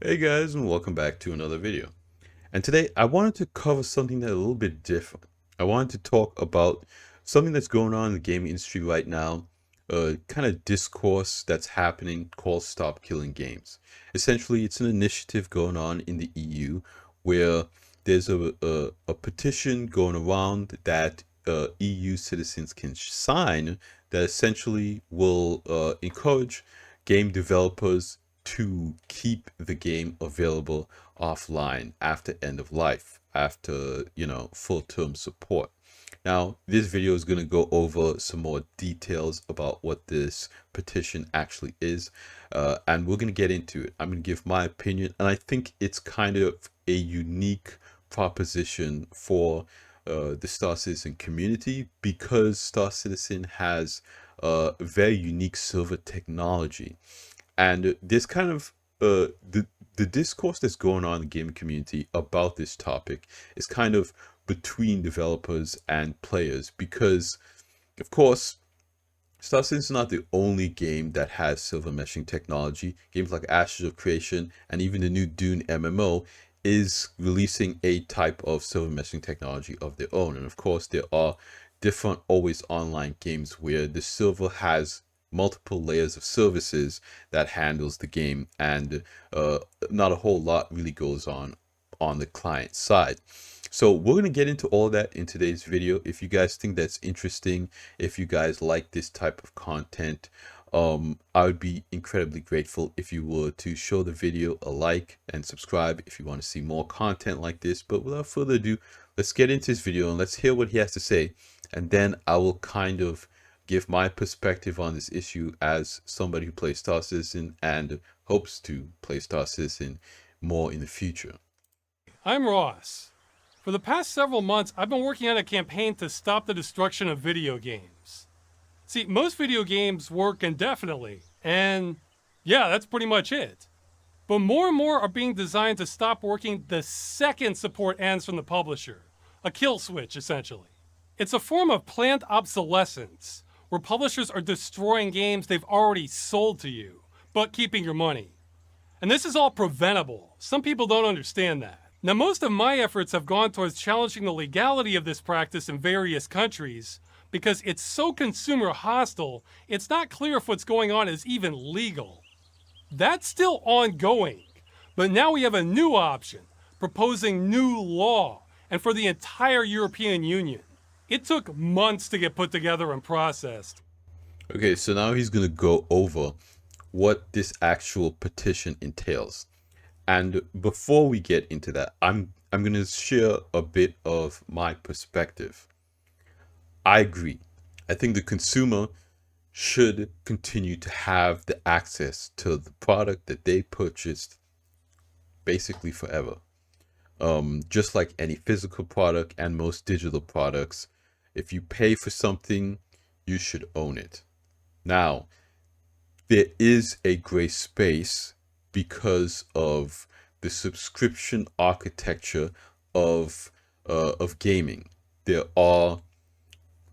Hey guys, and welcome back to another video. And today I wanted to cover something that's a little bit different. I wanted to talk about something that's going on in the gaming industry right now, a kind of discourse that's happening called Stop Killing Games. Essentially, it's an initiative going on in the EU where there's a petition going around that EU citizens can sign that essentially will encourage game developers to keep the game available offline after end of life, after, full term support. Now, this video is going to go over some more details about what this petition actually is, and we're going to get into it. I'm going to give my opinion, and I think it's kind of a unique proposition for the Star Citizen community because Star Citizen has very unique server technology. And there's kind of the discourse that's going on in the gaming community about this topic is kind of between developers and players because, of course, Star Citizen is not the only game that has silver meshing technology. Games like Ashes of Creation and even the new Dune MMO is releasing a type of silver meshing technology of their own. And of course, there are different always online games where the server has multiple layers of services that handles the game, and not a whole lot really goes on the client side. So we're going to get into all that in today's video. If you guys think that's interesting, if you guys like this type of content, I would be incredibly grateful if you were to show the video a like and subscribe if you want to see more content like this. But without further ado, let's get into this video and let's hear what he has to say, and then I will kind of give my perspective on this issue as somebody who plays Star Citizen and hopes to play Star Citizen more in the future. I'm Ross. For the past several months, I've been working on a campaign to stop the destruction of video games. See, most video games work indefinitely, and yeah, that's pretty much it. But more and more are being designed to stop working the second support ends from the publisher. A kill switch, essentially. It's a form of planned obsolescence, where publishers are destroying games they've already sold to you, but keeping your money. And this is all preventable. Some people don't understand that. Now, most of my efforts have gone towards challenging the legality of this practice in various countries because it's so consumer hostile, it's not clear if what's going on is even legal. That's still ongoing, but now we have a new option, proposing new law, and for the entire European Union. It took months to get put together and processed. Okay, so now he's going to go over what this actual petition entails. And before we get into that, I'm going to share a bit of my perspective. I agree. I think the consumer should continue to have the access to the product that they purchased basically forever. Just like any physical product and most digital products, if you pay for something, you should own it. Now, there is a gray space because of the subscription architecture of gaming. There are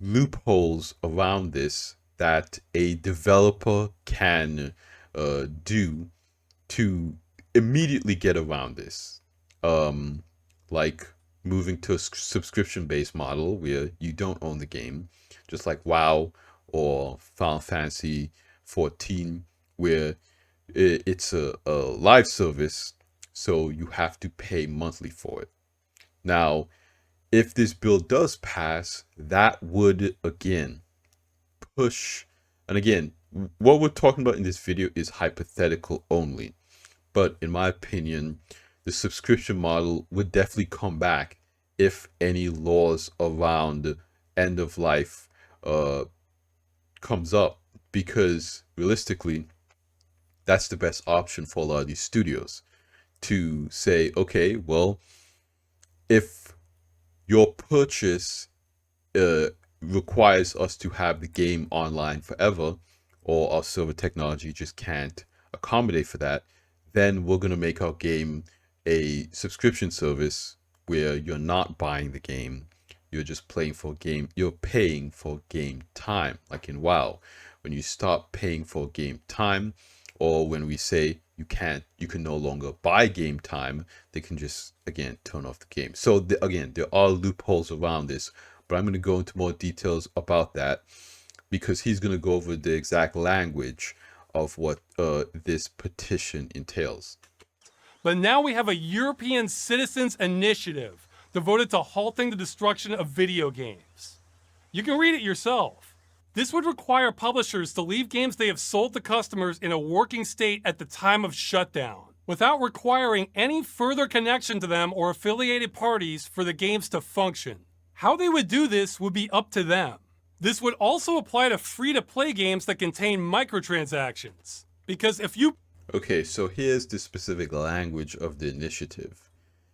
loopholes around this that a developer can do to immediately get around this, like moving to a subscription-based model where you don't own the game, just like WoW or Final Fantasy 14, where it's a live service, so you have to pay monthly for it. Now, if this bill does pass, that would again push, and again, what we're talking about in this video is hypothetical only, but in my opinion, the subscription model would definitely come back if any laws around end of life comes up, because realistically, that's the best option for a lot of these studios to say, okay, well, if your purchase requires us to have the game online forever, or our server technology just can't accommodate for that, then we're going to make our game a subscription service where you're not buying the game, you're just playing for game, you're paying for game time, like in WoW. When you stop paying for game time, or when we say you can no longer buy game time. They can just, again, turn off the game. So again, there are loopholes around this, but I'm going to go into more details about that because he's going to go over the exact language of what this petition entails. But now we have a European citizens initiative devoted to halting the destruction of video games. You can read it yourself. This would require publishers to leave games they have sold to customers in a working state at the time of shutdown, without requiring any further connection to them or affiliated parties for the games to function. How they would do this would be up to them. This would also apply to free-to-play games that contain microtransactions. Because if you... Okay, so here's the specific language of the initiative.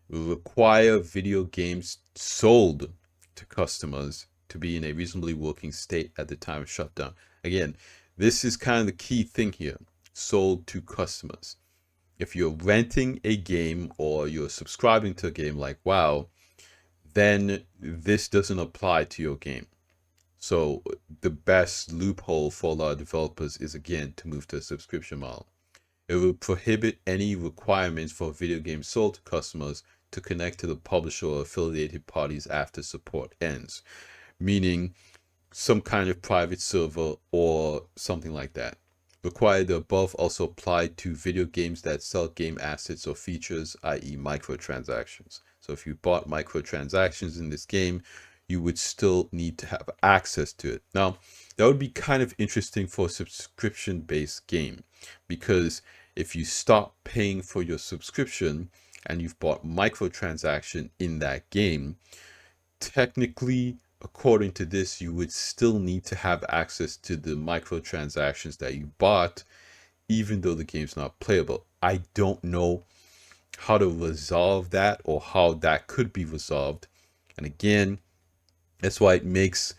It will require video games sold to customers to be in a reasonably working state at the time of shutdown. Again, this is kind of the key thing here. Sold to customers. If you're renting a game or you're subscribing to a game like WoW, then this doesn't apply to your game. So the best loophole for a lot of developers is, again, to move to a subscription model. It will prohibit any requirements for video games sold to customers to connect to the publisher or affiliated parties after support ends, meaning some kind of private server or something like that. Require the above also apply to video games that sell game assets or features, i.e. microtransactions. So if you bought microtransactions in this game, you would still need to have access to it. Now, that would be kind of interesting for a subscription-based game, because if you stop paying for your subscription and you've bought microtransaction in that game, technically, according to this, you would still need to have access to the microtransactions that you bought, even though the game's not playable. I don't know how to resolve that or how that could be resolved. And again, that's why it makes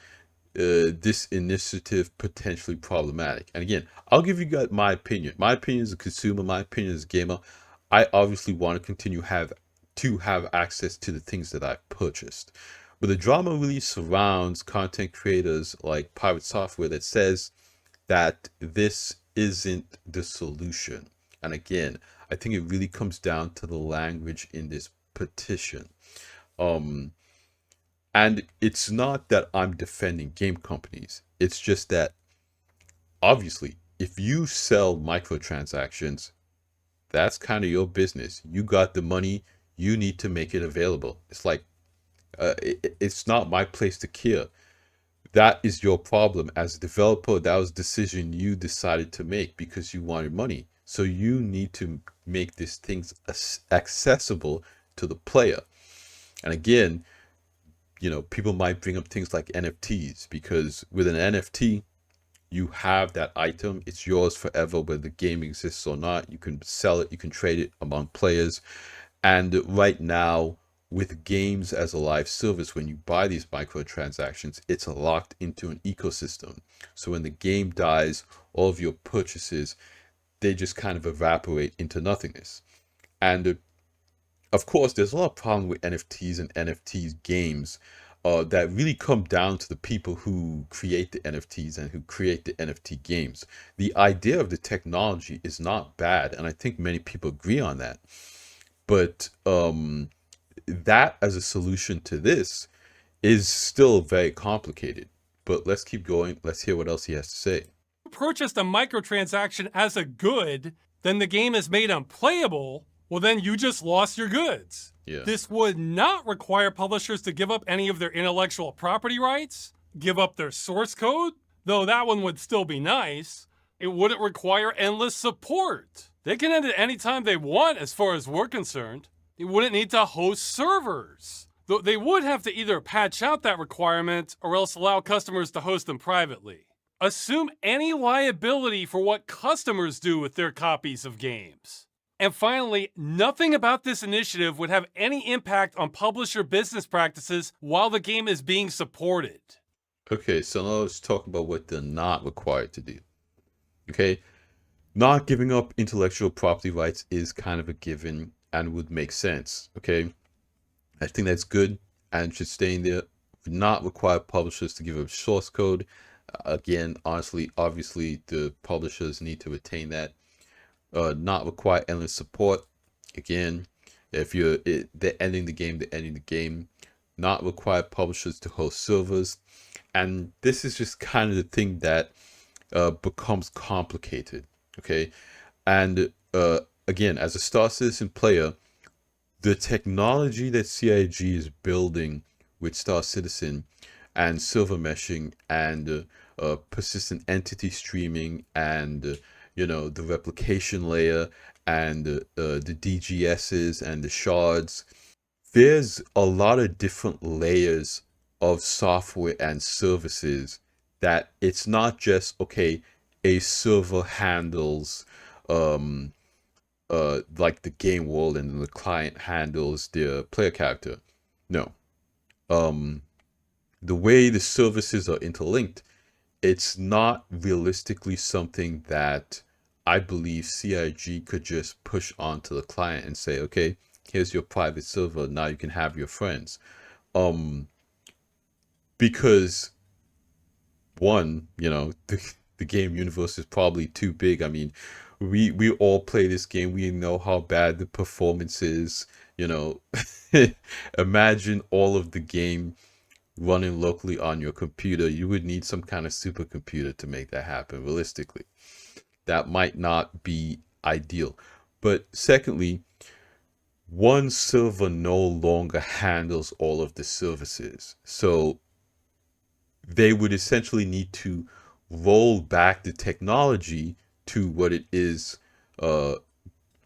this initiative potentially problematic. And again, I'll give you guys my opinion. My opinion as a consumer, my opinion as a gamer. I obviously want to continue to have access to the things that I've purchased. But the drama really surrounds content creators like Private Software that says that this isn't the solution. And again, I think it really comes down to the language in this petition. And it's not that I'm defending game companies. It's just that, obviously, if you sell microtransactions, that's kind of your business. You got the money, you need to make it available. It's like, it's not my place to care. That is your problem. As a developer, that was a decision you decided to make because you wanted money. So you need to make these things accessible to the player. And again, people might bring up things like NFTs, because with an NFT, you have that item. It's yours forever, whether the game exists or not. You can sell it, you can trade it among players. And right now, with games as a live service, when you buy these microtransactions, it's locked into an ecosystem. So when the game dies, all of your purchases, they just kind of evaporate into nothingness. And of course, there's a lot of problem with NFTs and NFTs games that really come down to the people who create the NFTs and who create the NFT games. The idea of the technology is not bad, and I think many people agree on that. But that as a solution to this is still very complicated. But let's keep going. Let's hear what else he has to say. Purchased a microtransaction as a good, then the game is made unplayable, well, then you just lost your goods. Yeah. This would not require publishers to give up any of their intellectual property rights, give up their source code, though that one would still be nice. It wouldn't require endless support. They can end it anytime they want as far as we're concerned. They wouldn't need to host servers, though they would have to either patch out that requirement or else allow customers to host them privately. Assume any liability for what customers do with their copies of games. And finally, nothing about this initiative would have any impact on publisher business practices while the game is being supported. Okay, so now let's talk about what they're not required to do. Okay, not giving up intellectual property rights is kind of a given and would make sense. Okay, I think that's good and should stay in there. Would not require publishers to give up source code. Again, honestly, obviously, the publishers need to retain that. not require endless support. Again, if they're ending the game, they're ending the game. Not require publishers to host servers. And this is just kind of the thing that becomes complicated. Okay. And again, as a Star Citizen player, the technology that CIG is building with Star Citizen and silver meshing and persistent entity streaming and the replication layer and the DGSs and the shards, there's a lot of different layers of software and services that it's not just okay, a server handles um like the game world and the client handles the player character. No. Um the way the services are interlinked, it's not realistically something that I believe CIG could just push onto the client and say, okay, here's your private server, now you can have your friends. Um because one, the game universe is probably too big. I mean, we all play this game. We know how bad the performance is. You know, imagine all of the game running locally on your computer. You would need some kind of supercomputer to make that happen. Realistically, that might not be ideal. But secondly, one server no longer handles all of the services. So they would essentially need to roll back the technology to what it is, uh,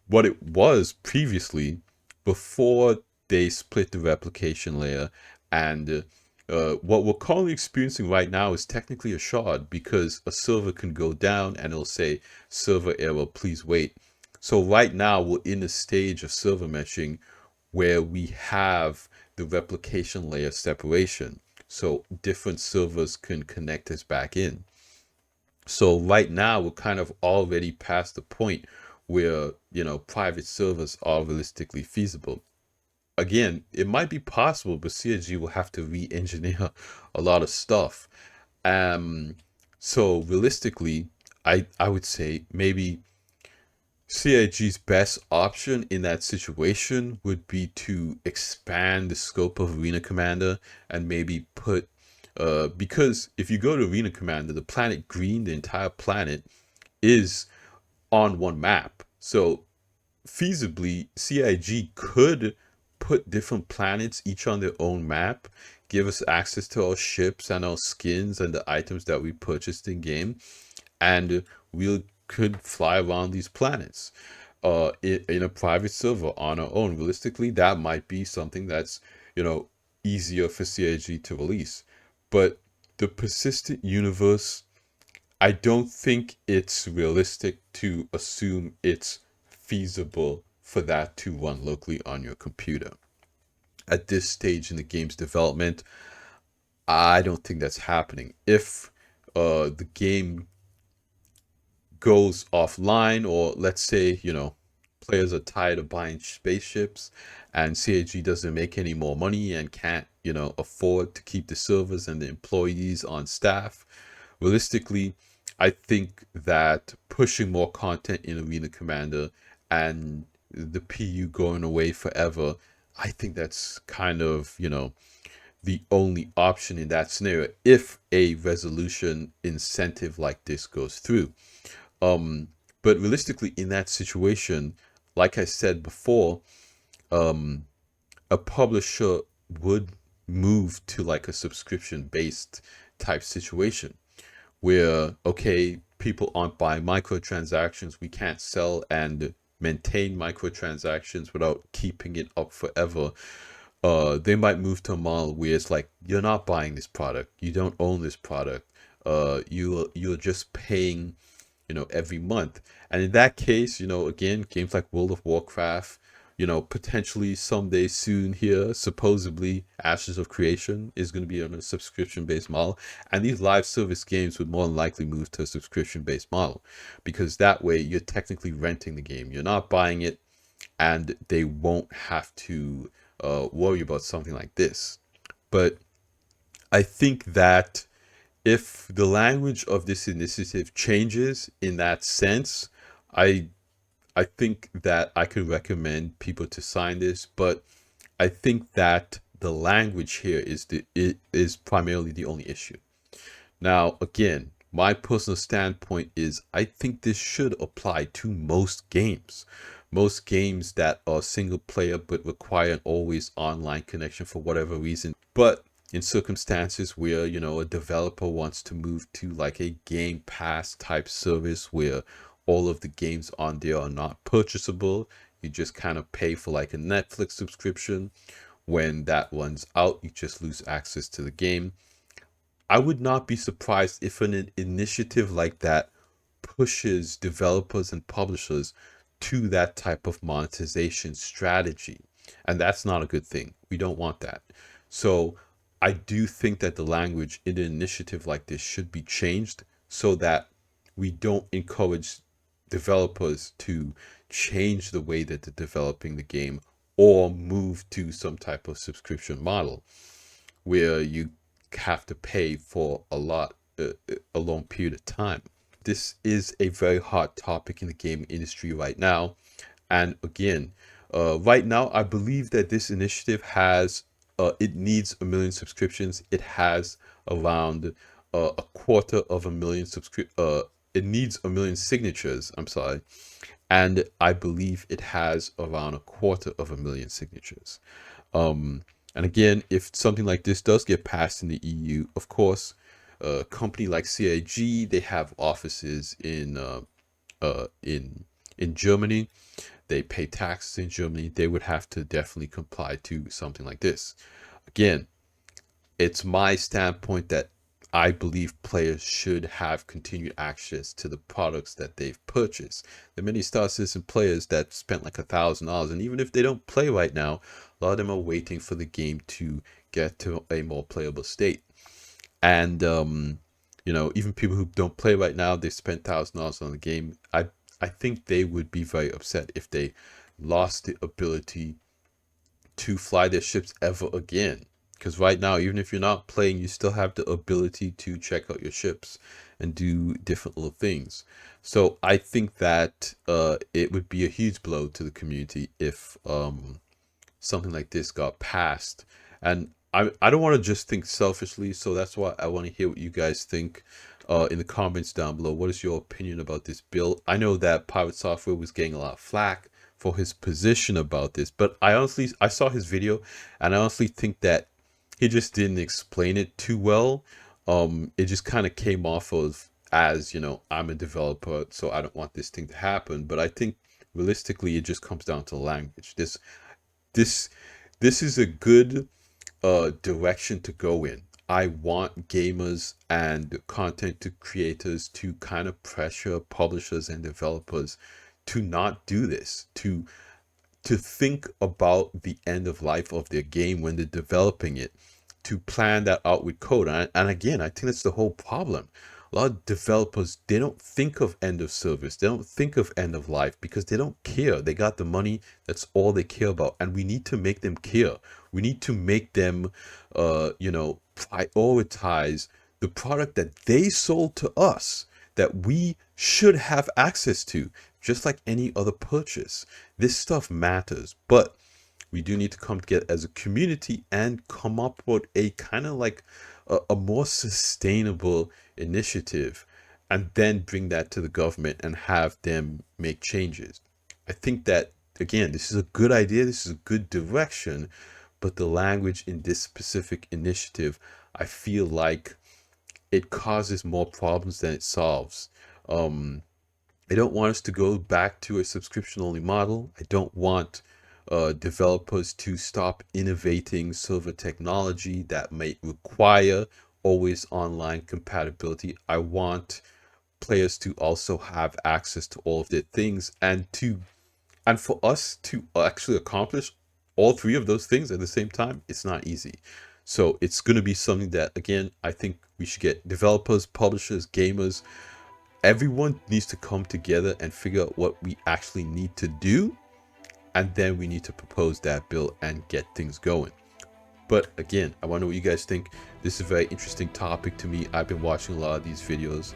what it was previously before they split the replication layer. And what we're currently experiencing right now is technically a shard because a server can go down and it'll say server error, please wait. So right now we're in a stage of server meshing where we have the replication layer separation. So different servers can connect us back in. So right now we're kind of already past the point where, private servers are realistically feasible. Again, it might be possible, but CSG will have to re-engineer a lot of stuff. Um, so realistically, I would say maybe CIG's best option in that situation would be to expand the scope of Arena Commander and maybe put because if you go to Arena Commander, the planet Green, the entire planet, is on one map. So feasibly, CIG could put different planets each on their own map, give us access to our ships and our skins and the items that we purchased in game, and we could fly around these planets in a private server on our own. Realistically, that might be something that's easier for CIG to release. But the persistent universe, I don't think it's realistic to assume it's feasible for that to run locally on your computer. At this stage in the game's development, I don't think that's happening. If the game goes offline, or let's say, players are tired of buying spaceships and CAG doesn't make any more money and can't, afford to keep the servers and the employees on staff. Realistically, I think that pushing more content in Arena Commander and the PU going away forever, I think that's kind of, the only option in that scenario if a resolution incentive like this goes through. Um, but realistically, in that situation, like I said before, um, a publisher would move to like a subscription based type situation where, okay, people aren't buying microtransactions, we can't sell and maintain microtransactions without keeping it up forever. They might move to a model where it's like you're not buying this product, you don't own this product, you're just paying every month. And in that case, again, games like World of Warcraft, potentially someday soon here, supposedly Ashes of Creation is going to be on a subscription-based model. And these live service games would more than likely move to a subscription-based model because that way you're technically renting the game. You're not buying it, and they won't have to worry about something like this. But I think that if the language of this initiative changes in that sense, I I think that I could recommend people to sign this, but I think that the language here is primarily the only issue. Now, again, my personal standpoint is I think this should apply to most games. Most games that are single player but require an always online connection for whatever reason. But in circumstances where, a developer wants to move to like a Game Pass type service where all of the games on there are not purchasable, you just kind of pay for like a Netflix subscription. When that runs out, you just lose access to the game. I would not be surprised if an initiative like that pushes developers and publishers to that type of monetization strategy. And that's not a good thing. We don't want that. So I do think that the language in an initiative like this should be changed so that we don't encourage developers to change the way that they're developing the game or move to some type of subscription model where you have to pay for a long period of time. This is a very hot topic in the game industry right now. And again, right now, I believe that this initiative it needs 1 million subscriptions. It has around a quarter of a million it needs 1 million signatures. I'm sorry. And I believe it has around a quarter of a million signatures. And again, if something like this does get passed in the EU, of course, a company like CIG, they have offices in Germany. They pay taxes in Germany. They would have to definitely comply to something like this. Again, it's my standpoint that I believe players should have continued access to the products that they've purchased. There are many Star Citizen players that spent like $1,000, and even if they don't play right now, a lot of them are waiting for the game to get to a more playable state. And even people who don't play right now, they spent $1,000 on the game. I think they would be very upset if they lost the ability to fly their ships ever again. Because right now, even if you're not playing, you still have the ability to check out your ships and do different little things. So I think that it would be a huge blow to the community if something like this got passed. And I don't want to just think selfishly, so that's why I want to hear what you guys think in the comments down below. What is your opinion about this bill? I know that Pirate Software was getting a lot of flack for his position about this, but I saw his video, and I honestly think that he just didn't explain it too well. It just kind of came off of as, I'm a developer, so I don't want this thing to happen. But I think realistically, it just comes down to language. This is a good direction to go in. I want gamers and content creators to kind of pressure publishers and developers to not do this, to think about the end of life of their game when they're developing it, to plan that out with code. And again, I think that's the whole problem. A lot of developers, they don't think of end of service. They don't think of end of life because they don't care. They got the money. That's all they care about. And we need to make them care. We need to make them, prioritize the product that they sold to us, that we should have access to, just like any other purchase. This stuff matters, but we do need to come together as a community and come up with a kind of like a more sustainable initiative, and then bring that to the government and have them make changes. I think that, again, this is a good idea. This is a good direction, but the language in this specific initiative, I feel like it causes more problems than it solves. I don't want us to go back to a subscription-only model. I don't want developers to stop innovating server technology that may require always online compatibility. I want players to also have access to all of their things, and for us to actually accomplish all three of those things at the same time, it's not easy. So it's going to be something that, again, I think we should get developers, publishers, gamers. Everyone needs to come together and figure out what we actually need to do, and then we need to propose that bill and get things going. But again, I want to know what you guys think. This is a very interesting topic to me. I've been watching a lot of these videos,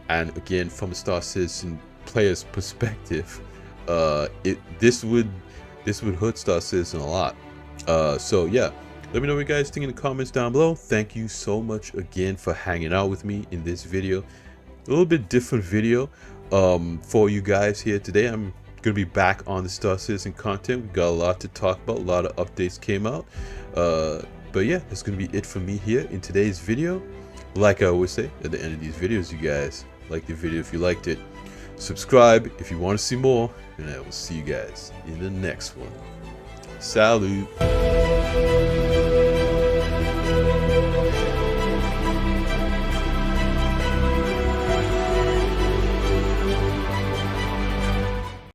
and again, from a Star Citizen player's perspective, this would hurt Star Citizen a lot. So yeah, let me know what you guys think in the comments down below. Thank you so much again for hanging out with me in this video. A little bit different video for you guys here today. I'm gonna be back on the Star Citizen content. We got a lot to talk about. A lot of updates came out. But yeah, that's gonna be it for me here in today's video. Like I always say at the end of these videos, you guys like the video if you liked it. Subscribe if you want to see more, and I will see you guys in the next one. Salut!